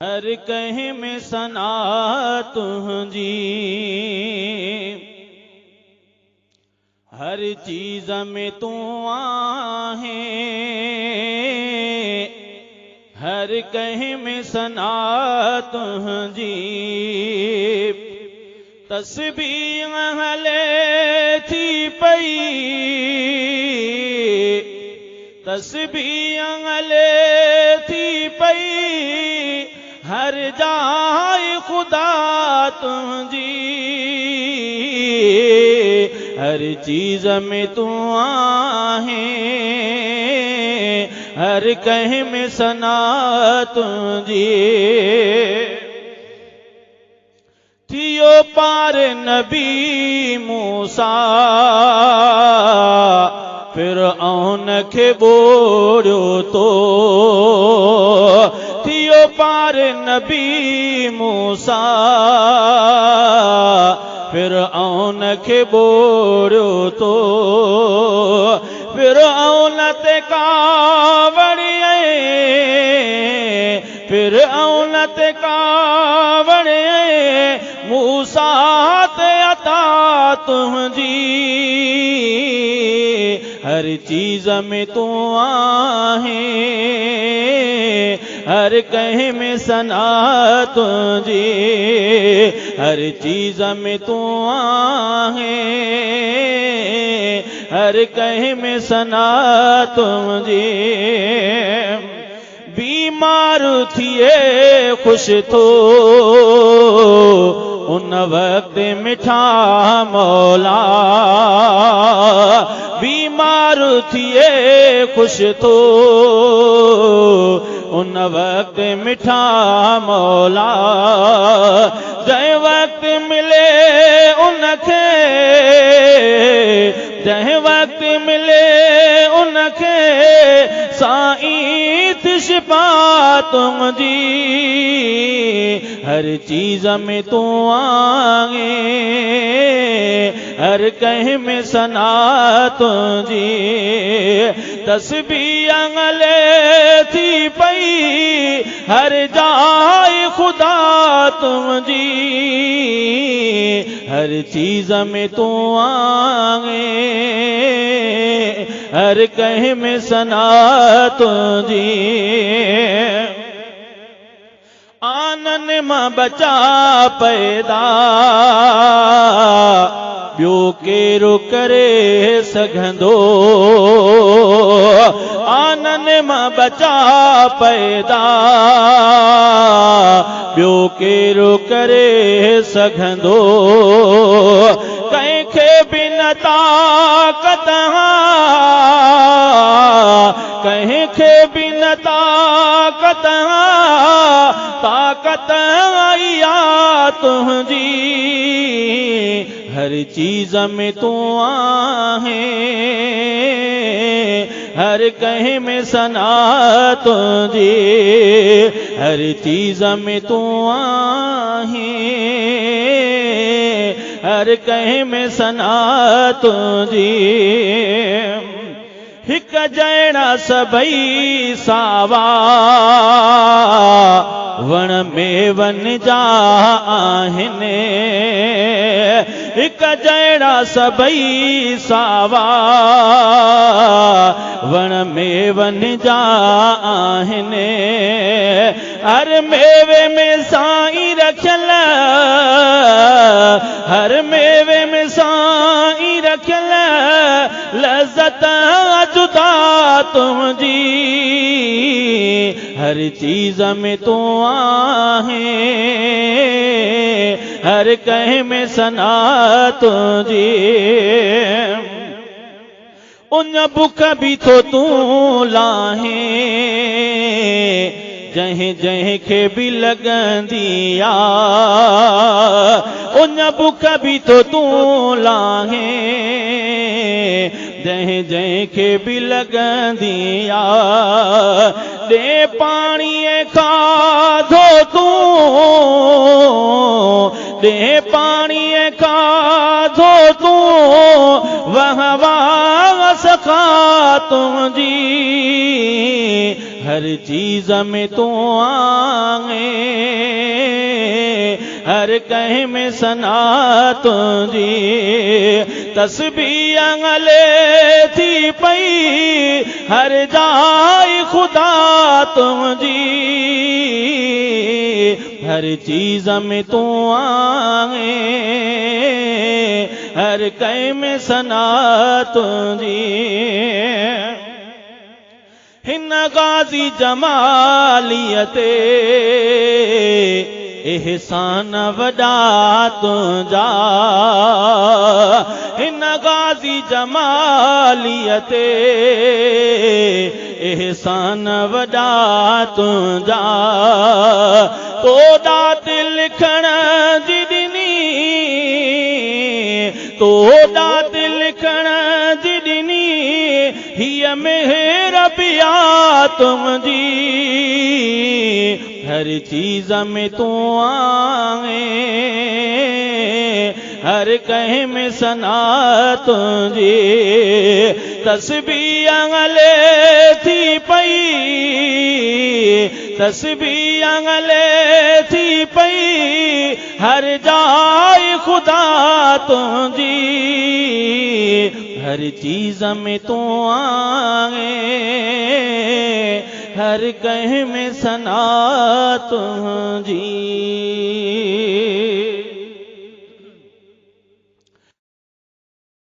हर कंहिं में सना तुंहिंजी, हर चीज़ में तूं आहे। हर कंहिं में सना तुंहिंजी, तस्बीह हले थी पई, तस्बीह हले थी पई। हर जाए खुदा तुंहिंजी, हर चीज़ में तूं आहे। हर कंहिं में सना तुंहिंजी। थियो पार नबी मूसा, फिरऔन खे ॿोड़ियो तो। थियो पार नबी मूसा, फिरऔन खे ॿोड़ियो तो। फिरऔन ते कावड़ी, फिरऔन ते कावड़ी, मूसा ते अता तुंहिंजी। हर चीज़ में तूं आहे। हर कंहिं में सना तुंहिंजी, हर चीज़ में तूं आहे। हर कंहिं में सना तुंहिंजी। बीमार थिए खुश थो उन वक्त मिठा मौला। बीमार थिए खुश थो उन वक्त मिठा मौला। जंहिं वक्त मिले उनखे, जंहिं वक्त मिले उनखे, साईं थी शिफा तुंहिंजी। हर चीज़ में तूं आहे। हर कंहिं में सना तुंहिंजी। तस्बीह हले थी पई, हर जाए खुदा तुंहिंजी। हर चीज़ में तूं आहे। हर कंहिं में सना तुंहिंजी। आनन मां बचा पैदा, ॿियो केरु करे सघंदो। आनन मां बचा पैदा, ॿियो केरु करे सघंदो। कंहिंखे बि न ताक़त, कंहिंखे बि न ताक़त, ताक़त आई आ तुंहिंजी। हर चीज़ में तूं आहे। हर कंहिं में सना तुंहिंजी। हर चीज़ में तूं आहे। हर कंहिं में सना तुंहिंजी। हिक जहिड़ा सभई सावा, वण में वन जा आहिनि। हिक जहिड़ा सभई सावा, वण में वन जा आहिनि। हर मेवे में साईं रखियल, हर मेवे में साईं रखियल। लज़्ज़त जुदा तुंहिंजी। हर चीज़ में तूं आहे। हर कंहिं में सना तुंहिंजी। उन बुख बि थो तूं लाहे, जंहिं जंहिं खे बि लॻंदी आ। उन बुख बि थो तूं लाहे, जंहिं जंहिं खे बि लॻंदी आ। ॾे पाणीअ खाधो तूं, ॾे पाणीअ खाधो तूं। वहवा सखा तुंहिंजी। हर चीज में तू आए, हर कहीं में सना तुझी तस्बीह अंगले थी पई हर जाए खुदा तुझी हर चीज में तू आए हर कहीं में सना तुझी हिन गाज़ी जमालियते एहसान वॾा तुंहिंजा हिन गाज़ी जमालियते एहसान वॾा तुंहिंजा तो ॾात लिखण जी ॾिनी तो ॾात लिखण जी ॾिनी हीअ मेहर पिया तुंहिंजी हर चीज में तू आए हर कहीं में सना तुझी तस्बीह अंगले थी पई तस्बीह अंगले थी पई हर जाए खुदा तुझी हर चीज में तू आए हर कहीं में सना तुझी